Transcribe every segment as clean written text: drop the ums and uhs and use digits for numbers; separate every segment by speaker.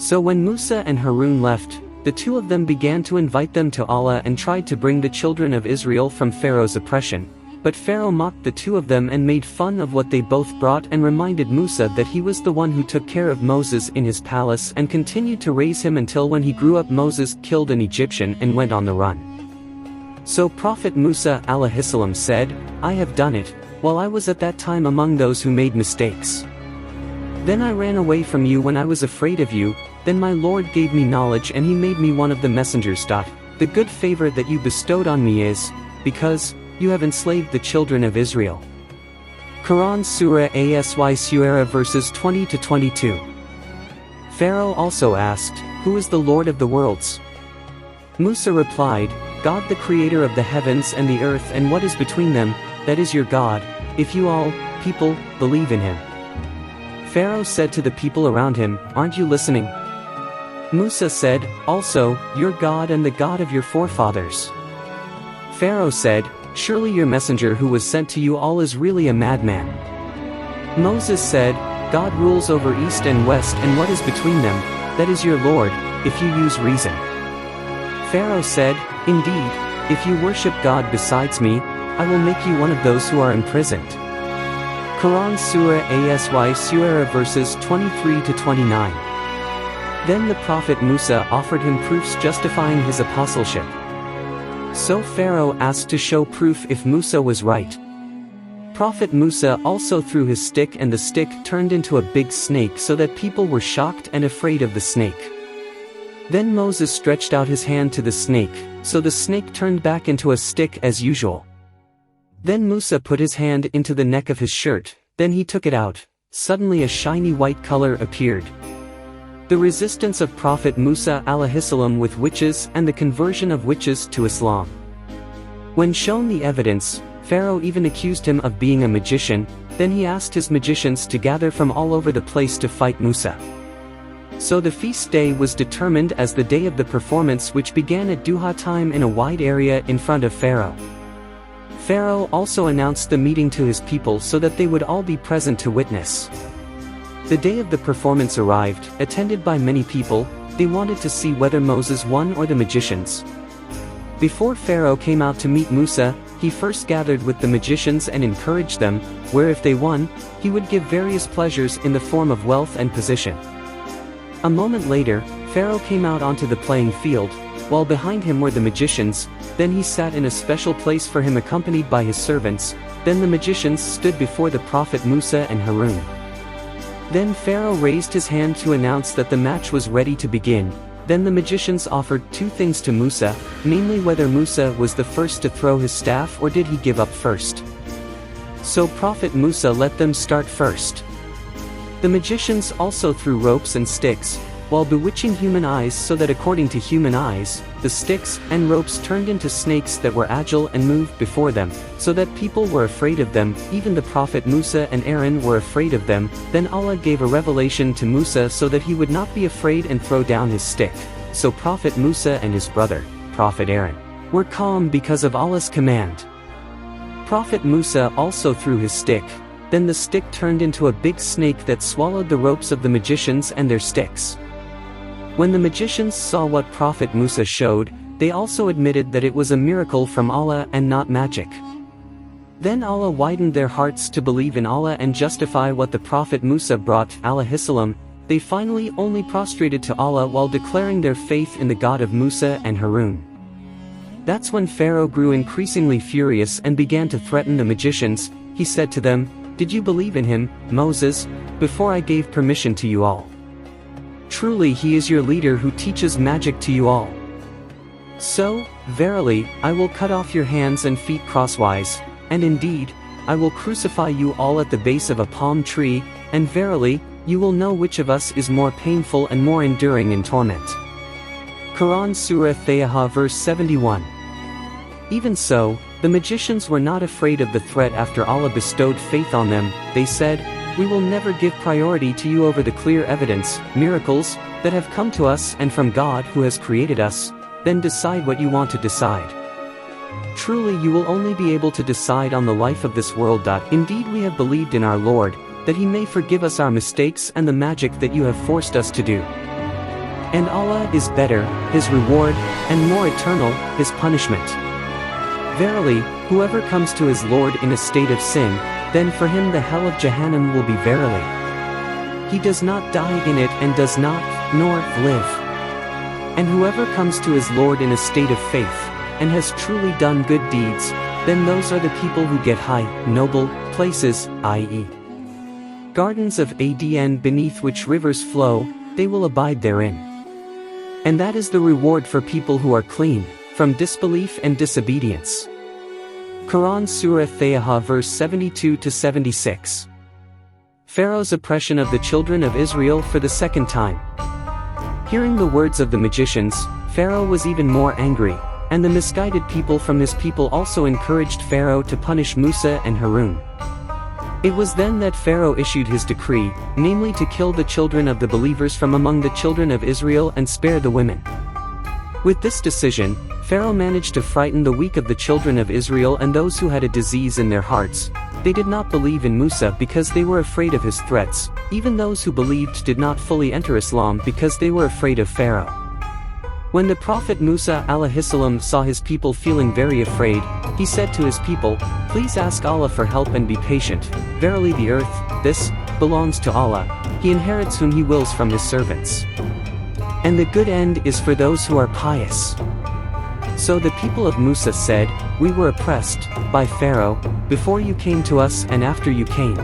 Speaker 1: So when Musa and Harun left, the two of them began to invite them to Allah and tried to bring the children of Israel from Pharaoh's oppression. But Pharaoh mocked the two of them and made fun of what they both brought and reminded Musa that he was the one who took care of Moses in his palace and continued to raise him until when he grew up Moses killed an Egyptian and went on the run. So Prophet Musa Alaihimassalam said, "I have done it, while I was at that time among those who made mistakes. Then I ran away from you when I was afraid of you, then my Lord gave me knowledge and he made me one of the messengers. The good favor that you bestowed on me is, because you have enslaved the children of Israel." Quran Surah Asy Surah verses 20-22. Pharaoh also asked, "Who is the Lord of the worlds?" Musa replied, "God the creator of the heavens and the earth and what is between them, that is your God, if you all, people, believe in him." Pharaoh said to the people around him, "Aren't you listening?" Musa said, "Also, your God and the God of your forefathers." Pharaoh said, "Surely your messenger who was sent to you all is really a madman." Moses said, "God rules over east and west and what is between them, that is your Lord, if you use reason." Pharaoh said, "Indeed, if you worship God besides me, I will make you one of those who are imprisoned." Quran Surah Asy Surah verses 23-29. Then the Prophet Musa offered him proofs justifying his apostleship. So Pharaoh asked to show proof if Musa was right. Prophet Musa also threw his stick and the stick turned into a big snake so that people were shocked and afraid of the snake. Then Moses stretched out his hand to the snake, so the snake turned back into a stick as usual. Then Musa put his hand into the neck of his shirt, then he took it out. Suddenly a shiny white color appeared. The resistance of Prophet Musa Alaihimassalam with witches and the conversion of witches to Islam. When shown the evidence, Pharaoh even accused him of being a magician, then he asked his magicians to gather from all over the place to fight Musa. So the feast day was determined as the day of the performance, which began at duha time in a wide area in front of Pharaoh. Pharaoh also announced the meeting to his people so that they would all be present to witness. The day of the performance arrived, attended by many people. They wanted to see whether Moses won or the magicians. Before Pharaoh came out to meet Musa, he first gathered with the magicians and encouraged them, where if they won, he would give various pleasures in the form of wealth and position. A moment later, Pharaoh came out onto the playing field, while behind him were the magicians. Then he sat in a special place for him accompanied by his servants. Then the magicians stood before the Prophet Musa and Harun. Then Pharaoh raised his hand to announce that the match was ready to begin. Then the magicians offered two things to Musa, namely whether Musa was the first to throw his staff or did he give up first. So Prophet Musa let them start first. The magicians also threw ropes and sticks, while bewitching human eyes so that according to human eyes, the sticks and ropes turned into snakes that were agile and moved before them, so that people were afraid of them, even the Prophet Musa and Aaron were afraid of them. Then Allah gave a revelation to Musa so that he would not be afraid and throw down his stick. So Prophet Musa and his brother, Prophet Aaron, were calm because of Allah's command. Prophet Musa also threw his stick, then the stick turned into a big snake that swallowed the ropes of the magicians and their sticks. When the magicians saw what Prophet Musa showed, they also admitted that it was a miracle from Allah and not magic. Then Allah widened their hearts to believe in Allah and justify what the Prophet Musa brought, Alaihissalam. They finally only prostrated to Allah while declaring their faith in the God of Musa and Harun. That's when Pharaoh grew increasingly furious and began to threaten the magicians. He said to them, "Did you believe in him, Moses, before I gave permission to you all? Truly he is your leader who teaches magic to you all. So, verily, I will cut off your hands and feet crosswise, and indeed, I will crucify you all at the base of a palm tree, and verily, you will know which of us is more painful and more enduring in torment." Quran Surah Taha verse 71. Even so, the magicians were not afraid of the threat after Allah bestowed faith on them. They said, "We will never give priority to you over the clear evidence, miracles, that have come to us and from God who has created us. Then decide what you want to decide. Truly you will only be able to decide on the life of this world. Indeed we have believed in our Lord, that he may forgive us our mistakes and the magic that you have forced us to do." And Allah is better, His reward, and more eternal, His punishment. Verily, whoever comes to his Lord in a state of sin, then for him the hell of Jahannam will be verily. He does not die in it and does not, nor live. And whoever comes to his Lord in a state of faith, and has truly done good deeds, then those are the people who get high, noble, places, i.e. gardens of Adn beneath which rivers flow, they will abide therein. And that is the reward for people who are clean from disbelief and disobedience. Quran Surah Taha verse 72-76. Pharaoh's oppression of the children of Israel for the second time. Hearing the words of the magicians, Pharaoh was even more angry, and the misguided people from his people also encouraged Pharaoh to punish Musa and Harun. It was then that Pharaoh issued his decree, namely to kill the children of the believers from among the children of Israel and spare the women. With this decision, Pharaoh managed to frighten the weak of the children of Israel and those who had a disease in their hearts. They did not believe in Musa because they were afraid of his threats. Even those who believed did not fully enter Islam because they were afraid of Pharaoh. When the Prophet Musa Alaihimassalam saw his people feeling very afraid, he said to his people, "Please ask Allah for help and be patient. Verily the earth, this, belongs to Allah. He inherits whom He wills from His servants. And the good end is for those who are pious." So the people of Musa said, "We were oppressed by Pharaoh, before you came to us and after you came."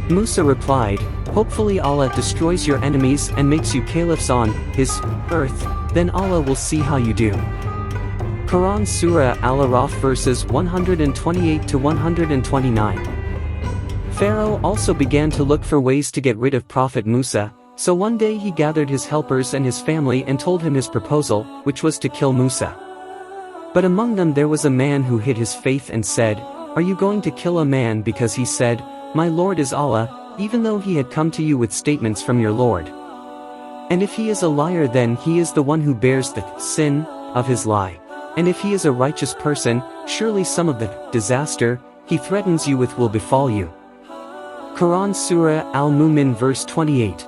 Speaker 1: Musa replied, "Hopefully Allah destroys your enemies and makes you caliphs on His earth, then Allah will see how you do." Quran Surah Al-Araf verses 128-129. Pharaoh also began to look for ways to get rid of Prophet Musa, so one day he gathered his helpers and his family and told him his proposal, which was to kill Musa. But among them there was a man who hid his faith and said, "Are you going to kill a man because he said, 'My Lord is Allah,' even though he had come to you with statements from your Lord? And if he is a liar, then he is the one who bears the sin of his lie. And if he is a righteous person, surely some of the disaster he threatens you with will befall you." Quran Surah Al-Mu'min verse 28.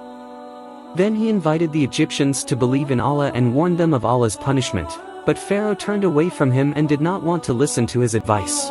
Speaker 1: Then he invited the Egyptians to believe in Allah and warned them of Allah's punishment, but Pharaoh turned away from him and did not want to listen to his advice.